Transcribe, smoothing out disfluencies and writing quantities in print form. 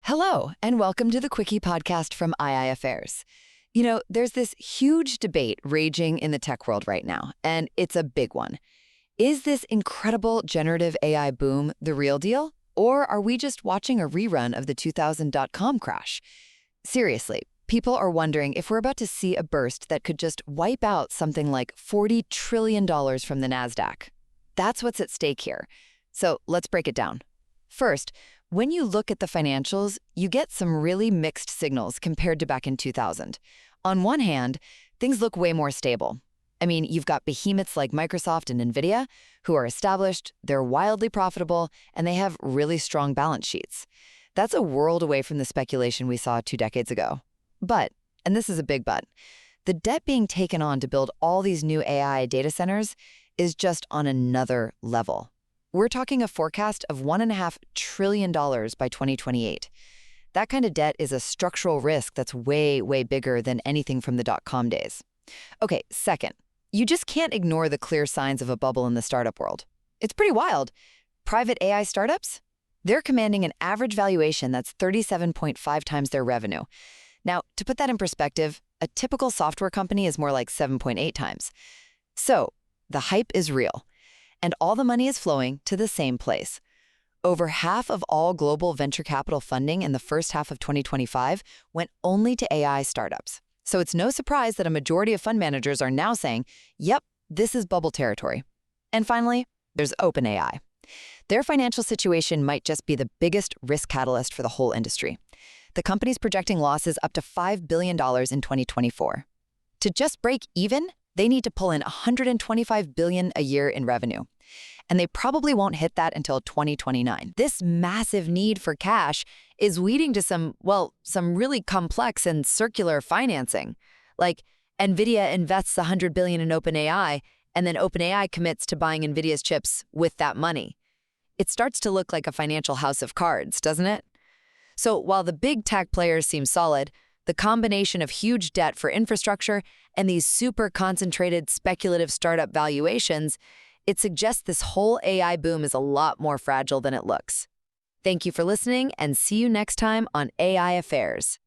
Hello, and welcome to the Quickie podcast from II Affairs. There's this huge debate raging in the tech world right now, and it's a big one. Is this incredible generative AI boom the real deal, or are we just watching a rerun of the 2000.com crash? Seriously, people are wondering if we're about to see a burst that could just wipe out something like $40 trillion from the NASDAQ. That's what's at stake here. So let's break it down. First, when you look at the financials, you get some really mixed signals compared to back in 2000. On one hand, things look way more stable. I mean, you've got behemoths like Microsoft and NVIDIA who are established, they're wildly profitable, and they have really strong balance sheets. That's a world away from the speculation we saw 2 decades ago. But, and this is a big but, the debt being taken on to build all these new AI data centers is just on another level. We're talking a forecast of $1.5 trillion by 2028. That kind of debt is a structural risk that's way, way bigger than anything from the dot-com days. Okay, second, you just can't ignore the clear signs of a bubble in the startup world. It's pretty wild. Private AI startups? They're commanding an average valuation that's 37.5 times their revenue. Now, to put that in perspective, a typical software company is more like 7.8 times. So, the hype is real. And all the money is flowing to the same place. Over half of all global venture capital funding in the first half of 2025 went only to AI startups. So it's no surprise that a majority of fund managers are now saying, yep, this is bubble territory. And finally, there's OpenAI. Their financial situation might just be the biggest risk catalyst for the whole industry. The company's projecting losses up to $5 billion in 2024. To just break even, they need to pull in $125 billion a year in revenue. And they probably won't hit that until 2029. This massive need for cash is leading to some really complex and circular financing. Like NVIDIA invests $100 billion in OpenAI, and then OpenAI commits to buying NVIDIA's chips with that money. It starts to look like a financial house of cards, doesn't it? So while the big tech players seem solid, the combination of huge debt for infrastructure and these super concentrated speculative startup valuations, it suggests this whole AI boom is a lot more fragile than it looks. Thank you for listening, and see you next time on AI Affairs.